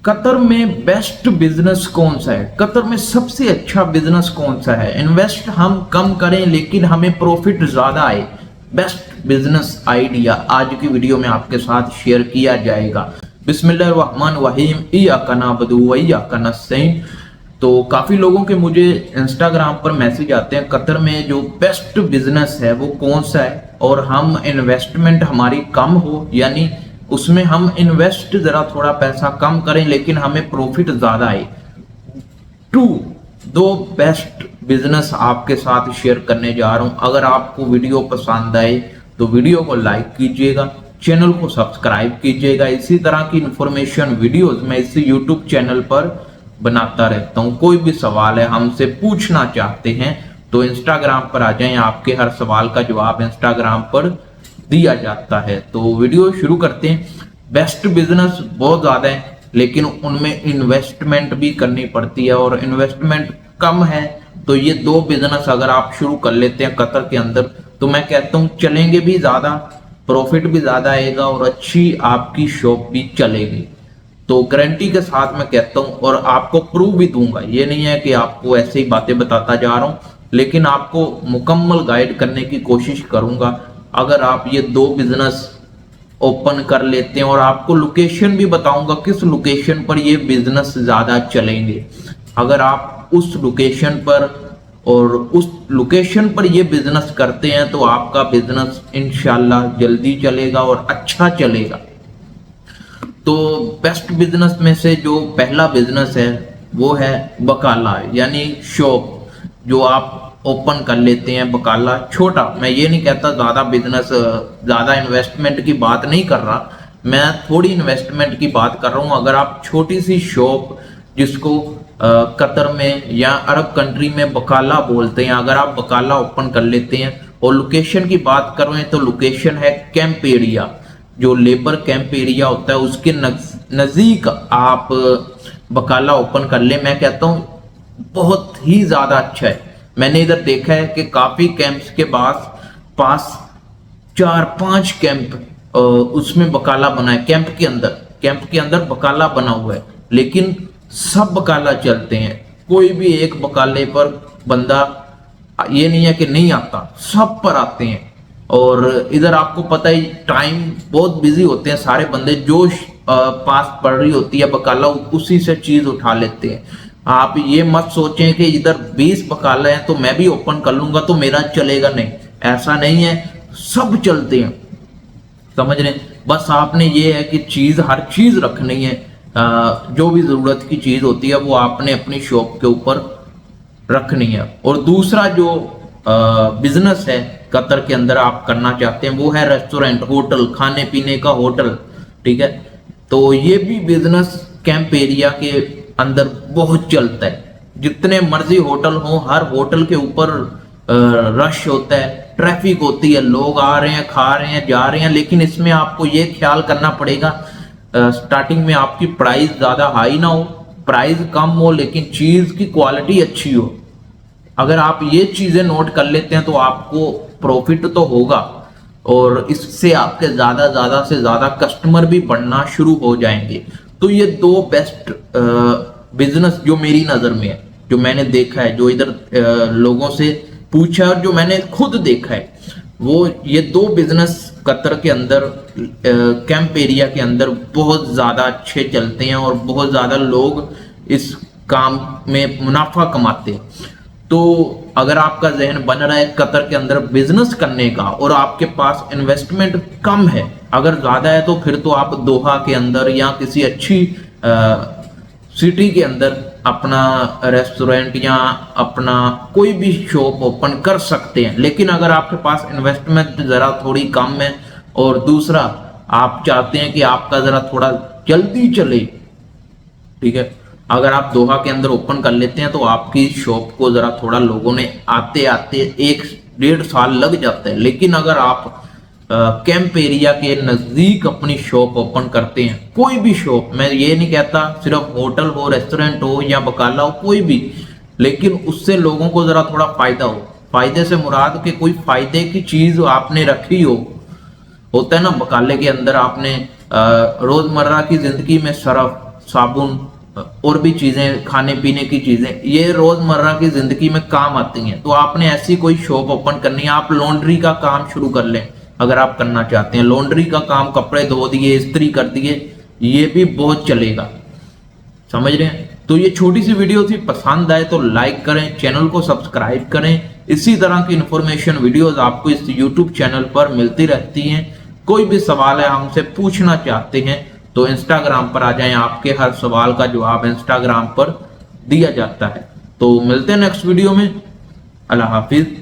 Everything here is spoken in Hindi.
कतर में बेस्ट बिजनेस कौन सा है, कतर में सबसे अच्छा बिजनेस कौन सा है, इन्वेस्ट हम कम करें लेकिन हमें प्रॉफिट ज्यादा आए, बेस्ट बिजनेस आइडिया आज की वीडियो में आपके साथ शेयर किया जाएगा। बिस्मिल्लाहिर्रहमानिर्रहीम, इय्याका नअबुदु व इय्याका नस्तईन। तो काफी लोगों के मुझे इंस्टाग्राम पर मैसेज आते हैं कतर में जो बेस्ट बिजनेस है वो कौन सा है, और हम इन्वेस्टमेंट हमारी कम हो, यानी उसमें हम इन्वेस्ट जरा थोड़ा पैसा कम करें लेकिन हमें प्रॉफिट ज्यादा आए। दो बेस्ट बिजनेस आपके साथ शेयर करने जा रहा हूं। अगर आपको वीडियो पसंद आए तो वीडियो को लाइक कीजिएगा, चैनल को सब्सक्राइब कीजिएगा। इसी तरह की इंफॉर्मेशन वीडियोस मैं इस यूट्यूब चैनल पर बनाता रहता हूं। कोई भी सवाल है हमसे पूछना चाहते हैं तो इंस्टाग्राम पर आ जाएं, आपके हर सवाल का जवाब इंस्टाग्राम पर दिया जाता है। तो वीडियो शुरू करते हैं। बेस्ट बिजनेस बहुत ज्यादा है लेकिन उनमें इन्वेस्टमेंट भी करनी पड़ती है और इन्वेस्टमेंट कम है, तो ये दो बिजनेस अगर आप शुरू कर लेते हैं कतर के अंदर तो मैं कहता हूँ चलेंगे भी ज्यादा, प्रॉफिट भी ज्यादा आएगा और अच्छी आपकी शॉप भी चलेगी। तो गारंटी के साथ मैं कहता हूँ और आपको प्रूव भी दूंगा। ये नहीं है कि आपको ऐसे ही बातें बताता जा रहा हूँ, लेकिन आपको मुकम्मल गाइड करने की कोशिश करूंगा। अगर आप ये दो बिजनेस ओपन कर लेते हैं और आपको लोकेशन भी बताऊंगा किस लोकेशन पर ये बिजनेस ज्यादा चलेंगे। अगर आप उस लोकेशन पर और उस लोकेशन पर ये बिजनेस करते हैं तो आपका बिजनेस इंशाल्लाह जल्दी चलेगा और अच्छा चलेगा। तो बेस्ट बिजनेस में से जो पहला बिजनेस है वो है बकाला, यानी शॉप जो आप ओपन कर लेते हैं। बकाला छोटा, मैं ये नहीं कहता ज्यादा बिजनेस, ज्यादा इन्वेस्टमेंट की बात नहीं कर रहा, मैं थोड़ी इन्वेस्टमेंट की बात कर रहा हूं। अगर आप छोटी सी शॉप जिसको कतर में या अरब कंट्री में बकाला बोलते हैं, अगर आप बकाला ओपन कर लेते हैं और लोकेशन की बात करें तो लोकेशन है कैंप एरिया, जो लेबर कैंप एरिया होता है उसके नजदीक आप बकाला ओपन कर ले। मैं कहता हूँ बहुत ही ज्यादा अच्छा है। मैंने इधर देखा है कि काफी कैंप्स के पास 4-5 कैंप उसमें बकाला बना है। कैंप के अंदर बकाला बना हुआ है, लेकिन सब बकाला चलते हैं। कोई भी एक बकाले पर बंदा ये नहीं है कि नहीं आता, सब पर आते हैं। और इधर आपको पता ही टाइम बहुत बिजी होते हैं सारे बंदे, जो पास पड़ रही होती है बकाला उसी से चीज उठा लेते हैं। आप ये मत सोचें कि इधर 20 बकाले हैं तो मैं भी ओपन कर लूंगा तो मेरा चलेगा, नहीं, ऐसा नहीं है, सब चलते हैं, समझ रहे हैं। बस आपने ये है कि हर चीज रखनी है, जो भी जरूरत की चीज होती है वो आपने अपनी शॉप के ऊपर रखनी है। और दूसरा जो बिजनेस है कतर के अंदर आप करना चाहते हैं वो है रेस्टोरेंट, होटल, खाने पीने का होटल, ठीक है। तो ये भी बिजनेस कैंप एरिया के अंदर बहुत चलता है। जितने मर्जी होटल हो, हर होटल के ऊपर रश होता है, ट्रैफिक होती है, लोग आ रहे हैं, खा रहे हैं, जा रहे हैं। लेकिन इसमें आपको ये ख्याल करना पड़ेगा स्टार्टिंग में आपकी प्राइस ज्यादा हाई ना हो, प्राइस कम हो लेकिन चीज की क्वालिटी अच्छी हो। अगर आप ये चीजें नोट कर लेते हैं तो आपको प्रॉफिट तो होगा और इससे आपके ज्यादा से ज्यादा कस्टमर भी बढ़ना शुरू हो जाएंगे। तो ये दो बेस्ट बिजनेस जो मेरी नजर में है, जो मैंने देखा है, जो इधर लोगों से पूछा और जो मैंने खुद देखा है, वो ये दो बिजनेस कतर के अंदर कैंप एरिया के अंदर बहुत ज्यादा अच्छे चलते हैं और बहुत ज्यादा लोग इस काम में मुनाफा कमाते हैं। तो अगर आपका जहन बन रहा है कतर के अंदर बिजनेस करने का और आपके पास इन्वेस्टमेंट कम है, अगर ज्यादा है तो फिर तो आप दोहा के अंदर या किसी अच्छी सिटी के अंदर अपना रेस्टोरेंट या अपना कोई भी शॉप ओपन कर सकते हैं। लेकिन अगर आपके पास इन्वेस्टमेंट जरा थोड़ी कम है और दूसरा आप चाहते हैं कि आपका जरा थोड़ा जल्दी चले, ठीक है, अगर आप दोहा के अंदर ओपन कर लेते हैं तो आपकी शॉप को जरा थोड़ा लोगों ने आते 1-1.5 साल लग जाता है। लेकिन अगर आप कैंप एरिया के नजदीक अपनी शॉप ओपन करते हैं, कोई भी शॉप, मैं ये नहीं कहता सिर्फ होटल हो, रेस्टोरेंट हो या बकाला हो, कोई भी, लेकिन उससे लोगों को जरा थोड़ा फायदा हो। फायदे से मुराद के कोई फायदे की चीज आपने रखी हो, होता है ना बकाले के अंदर आपने रोजमर्रा की जिंदगी में साबुन और भी चीजें, खाने पीने की चीजें, ये रोजमर्रा की जिंदगी में काम आती हैं। तो आपने ऐसी कोई शॉप ओपन करनी है, आप लॉन्ड्री का काम शुरू कर लें अगर आप करना चाहते हैं। लॉन्ड्री का काम, कपड़े धो दिए, इस्त्री कर दिए, ये भी बहुत चलेगा, समझ रहे हैं। तो ये छोटी सी वीडियो थी, पसंद आए तो लाइक करें, चैनल को सब्सक्राइब करें। इसी तरह की इंफॉर्मेशन वीडियोस आपको इस यूट्यूब चैनल पर मिलती रहती हैं। कोई भी सवाल है, हमसे पूछना चाहते हैं तो इंस्टाग्राम पर आ जाएं, आपके हर सवाल का जवाब इंस्टाग्राम पर दिया जाता है। तो मिलते हैं नेक्स्ट वीडियो में। अल्लाह हाफिज।